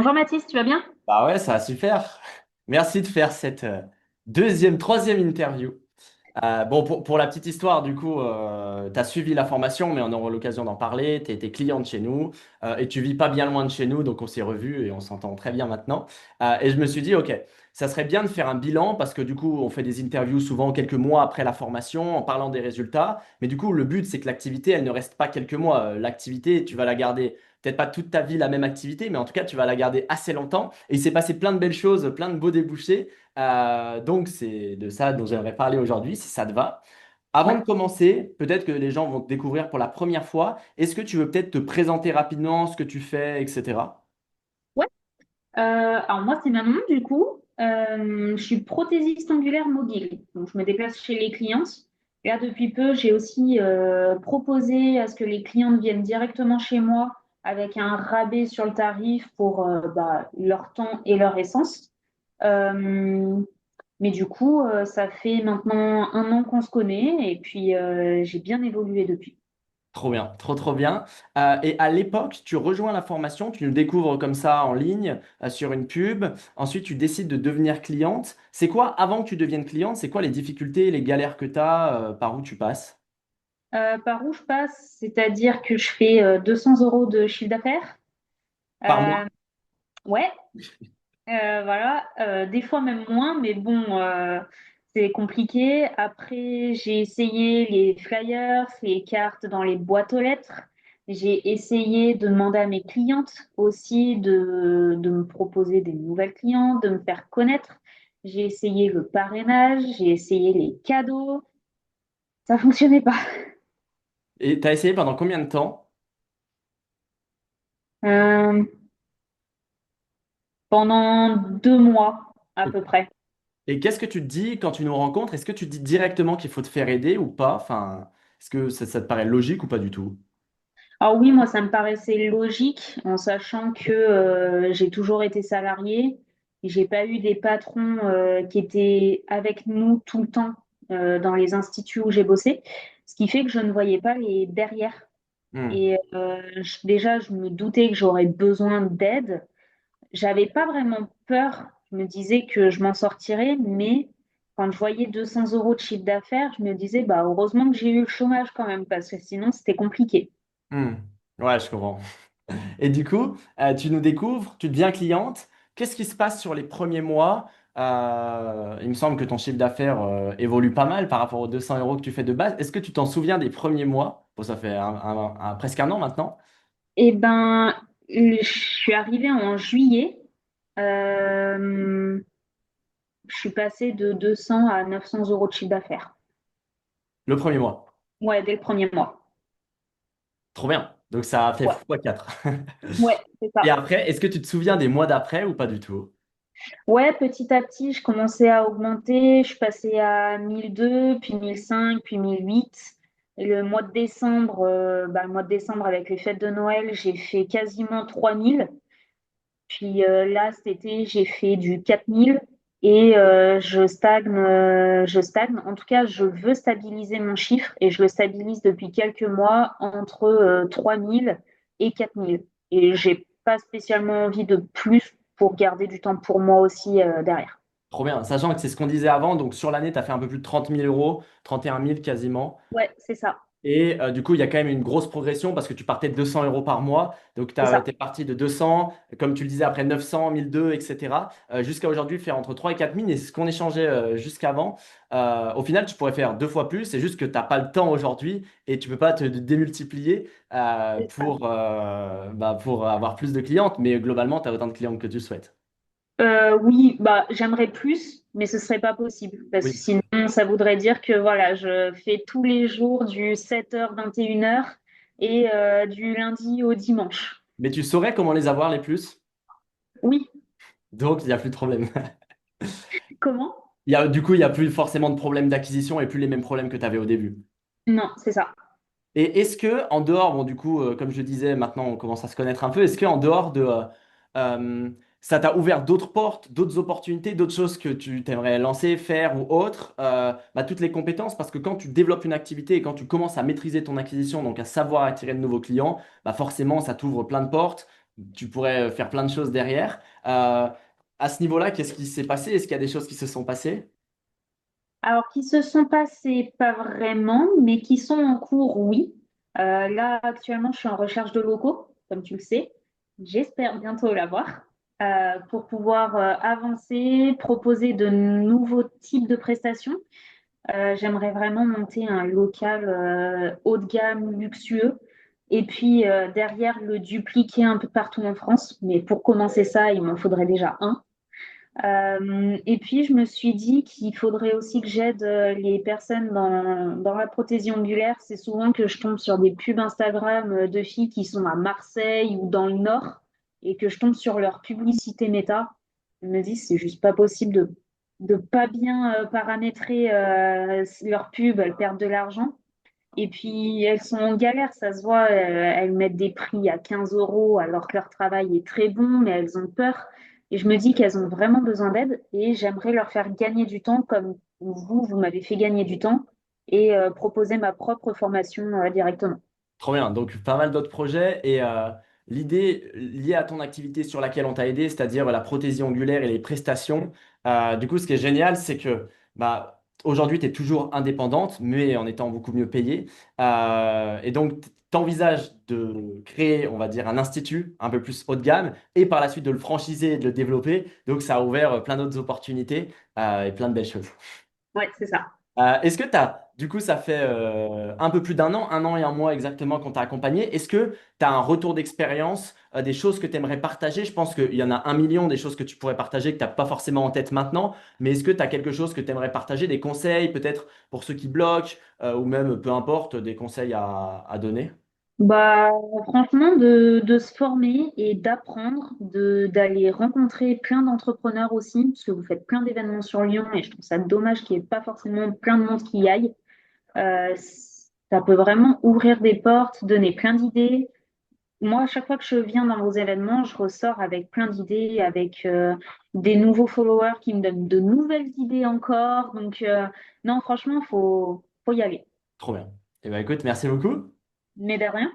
Bonjour Mathis, tu vas bien? Bah ouais, ça va super. Merci de faire cette troisième interview. Bon, pour la petite histoire, du coup, tu as suivi la formation, mais on aura l'occasion d'en parler. Tu été cliente chez nous et tu vis pas bien loin de chez nous, donc on s'est revus et on s'entend très bien maintenant. Et je me suis dit, OK, ça serait bien de faire un bilan parce que du coup, on fait des interviews souvent quelques mois après la formation en parlant des résultats. Mais du coup, le but, c'est que l'activité, elle ne reste pas quelques mois. L'activité, tu vas la garder peut-être pas toute ta vie, la même activité, mais en tout cas, tu vas la garder assez longtemps. Et il s'est passé plein de belles choses, plein de beaux débouchés. Donc, c'est de ça dont j'aimerais parler aujourd'hui, si ça te va. Avant de Ouais. commencer, peut-être que les gens vont te découvrir pour la première fois. Est-ce que tu veux peut-être te présenter rapidement ce que tu fais, etc. Ouais. Alors moi c'est Manon du coup. Je suis prothésiste angulaire mobile. Donc je me déplace chez les clientes. Et là depuis peu j'ai aussi proposé à ce que les clientes viennent directement chez moi avec un rabais sur le tarif pour leur temps et leur essence. Euh, mais du coup ça fait maintenant un an qu'on se connaît et puis j'ai bien évolué depuis. Trop bien, trop trop bien. Et à l'époque, tu rejoins la formation, tu nous découvres comme ça en ligne, sur une pub. Ensuite, tu décides de devenir cliente. C'est quoi, avant que tu deviennes cliente, c'est quoi les difficultés, les galères que tu as, par où tu passes? Par où je passe, c'est-à-dire que je fais 200 euros de chiffre d'affaires. Par mois. Euh, ouais, voilà. Des fois même moins, mais bon, c'est compliqué. Après, j'ai essayé les flyers, les cartes dans les boîtes aux lettres. J'ai essayé de demander à mes clientes aussi de me proposer des nouvelles clientes, de me faire connaître. J'ai essayé le parrainage, j'ai essayé les cadeaux. Ça fonctionnait pas. Et tu as essayé pendant combien de temps? Euh, Pendant 2 mois à peu près. Et qu'est-ce que tu te dis quand tu nous rencontres? Est-ce que tu te dis directement qu'il faut te faire aider ou pas? Enfin, est-ce que ça te paraît logique ou pas du tout? Alors oui, moi, ça me paraissait logique en sachant que j'ai toujours été salariée et j'ai pas eu des patrons qui étaient avec nous tout le temps dans les instituts où j'ai bossé, ce qui fait que je ne voyais pas les derrière. Hmm. Et déjà, je me doutais que j'aurais besoin d'aide. J'avais pas vraiment peur. Je me disais que je m'en sortirais, mais quand je voyais 200 euros de chiffre d'affaires, je me disais, bah, heureusement que j'ai eu le chômage quand même, parce que sinon, c'était compliqué. Hmm. Ouais, je comprends. Et du coup, tu nous découvres, tu deviens cliente. Qu'est-ce qui se passe sur les premiers mois? Il me semble que ton chiffre d'affaires évolue pas mal par rapport aux 200 euros que tu fais de base. Est-ce que tu t'en souviens des premiers mois? Bon, ça fait presque un an maintenant. Eh ben, je suis arrivée en juillet. Euh, je suis passée de 200 à 900 euros de chiffre d'affaires. Le premier mois. Ouais, dès le premier mois. Trop bien. Donc ça a fait Ouais, x4. ouais, c'est ça. Et après, est-ce que tu te souviens des mois d'après ou pas du tout? Ouais, petit à petit, je commençais à augmenter. Je suis passée à 1002, puis 1005, puis 1008. Et le mois de décembre, le mois de décembre avec les fêtes de Noël, j'ai fait quasiment 3000. Puis là, cet été, j'ai fait du 4000 et je stagne. En tout cas, je veux stabiliser mon chiffre et je le stabilise depuis quelques mois entre 3000 et 4000. Et j'ai pas spécialement envie de plus pour garder du temps pour moi aussi derrière. Trop bien. Sachant que c'est ce qu'on disait avant, donc sur l'année, tu as fait un peu plus de 30 000 euros, 31 000 quasiment. Ouais, c'est ça, Et du coup, il y a quand même une grosse progression parce que tu partais de 200 euros par mois. Donc, tu c'est ça. es parti de 200, comme tu le disais, après 900, 1002, etc. Jusqu'à aujourd'hui, faire entre 3 et 4 000. Et c'est ce qu'on échangeait jusqu'avant. Au final, tu pourrais faire deux fois plus. C'est juste que tu n'as pas le temps aujourd'hui et tu peux pas te démultiplier C'est ça. pour avoir plus de clientes. Mais globalement, tu as autant de clientes que tu souhaites. Oui, bah, j'aimerais plus, mais ce serait pas possible parce que Oui. sinon, ça voudrait dire que voilà, je fais tous les jours du 7h 21h et du lundi au dimanche. Mais tu saurais comment les avoir les plus. Oui, Donc, il n'y a plus de problème. comment? Du coup, il n'y a plus forcément de problème d'acquisition et plus les mêmes problèmes que tu avais au début. Non, c'est ça. Et est-ce que, en dehors, bon, du coup, comme je disais, maintenant on commence à se connaître un peu, est-ce qu'en dehors de euh, ça t'a ouvert d'autres portes, d'autres opportunités, d'autres choses que tu t'aimerais lancer, faire ou autre, toutes les compétences, parce que quand tu développes une activité et quand tu commences à maîtriser ton acquisition, donc à savoir attirer de nouveaux clients, bah forcément, ça t'ouvre plein de portes. tu pourrais faire plein de choses derrière. À ce niveau-là, qu'est-ce qui s'est passé? Est-ce qu'il y a des choses qui se sont passées? Alors, qui se sont passés, pas vraiment, mais qui sont en cours, oui. Là, actuellement, je suis en recherche de locaux, comme tu le sais. J'espère bientôt l'avoir pour pouvoir avancer, proposer de nouveaux types de prestations. J'aimerais vraiment monter un local haut de gamme, luxueux, et puis derrière le dupliquer un peu partout en France. Mais pour commencer ça, il m'en faudrait déjà un. Et puis, je me suis dit qu'il faudrait aussi que j'aide les personnes dans la prothésie ongulaire. C'est souvent que je tombe sur des pubs Instagram de filles qui sont à Marseille ou dans le Nord et que je tombe sur leur publicité méta. Je me dis, c'est juste pas possible de pas bien paramétrer leur pub, elles perdent de l'argent. Et puis, elles sont en galère, ça se voit, elles mettent des prix à 15 euros alors que leur travail est très bon, mais elles ont peur. Et je me dis qu'elles ont vraiment besoin d'aide et j'aimerais leur faire gagner du temps comme vous m'avez fait gagner du temps et proposer ma propre formation directement. Trop bien. Donc, pas mal d'autres projets. Et l'idée liée à ton activité sur laquelle on t'a aidé, c'est-à-dire la prothésie ongulaire et les prestations, du coup, ce qui est génial, c'est que bah, aujourd'hui, tu es toujours indépendante, mais en étant beaucoup mieux payée. Et donc, tu envisages de créer, on va dire, un institut un peu plus haut de gamme et par la suite de le franchiser et de le développer. Donc, ça a ouvert plein d'autres opportunités et plein de belles choses. Ouais, c'est ça. Est-ce que tu as, du coup, ça fait un peu plus d'un an et un mois exactement qu'on t'a accompagné. Est-ce que tu as un retour d'expérience, des choses que tu aimerais partager? Je pense qu'il y en a un million des choses que tu pourrais partager que tu n'as pas forcément en tête maintenant, mais est-ce que tu as quelque chose que tu aimerais partager, des conseils peut-être pour ceux qui bloquent, ou même peu importe, des conseils à donner? Bah, franchement, de se former et d'apprendre, d'aller rencontrer plein d'entrepreneurs aussi, parce que vous faites plein d'événements sur Lyon et je trouve ça dommage qu'il n'y ait pas forcément plein de monde qui y aille. Ça peut vraiment ouvrir des portes, donner plein d'idées. Moi, à chaque fois que je viens dans vos événements, je ressors avec plein d'idées, avec des nouveaux followers qui me donnent de nouvelles idées encore. Donc, non, franchement, faut y aller. Trop bien. Eh ben, écoute, merci beaucoup. Mais de rien.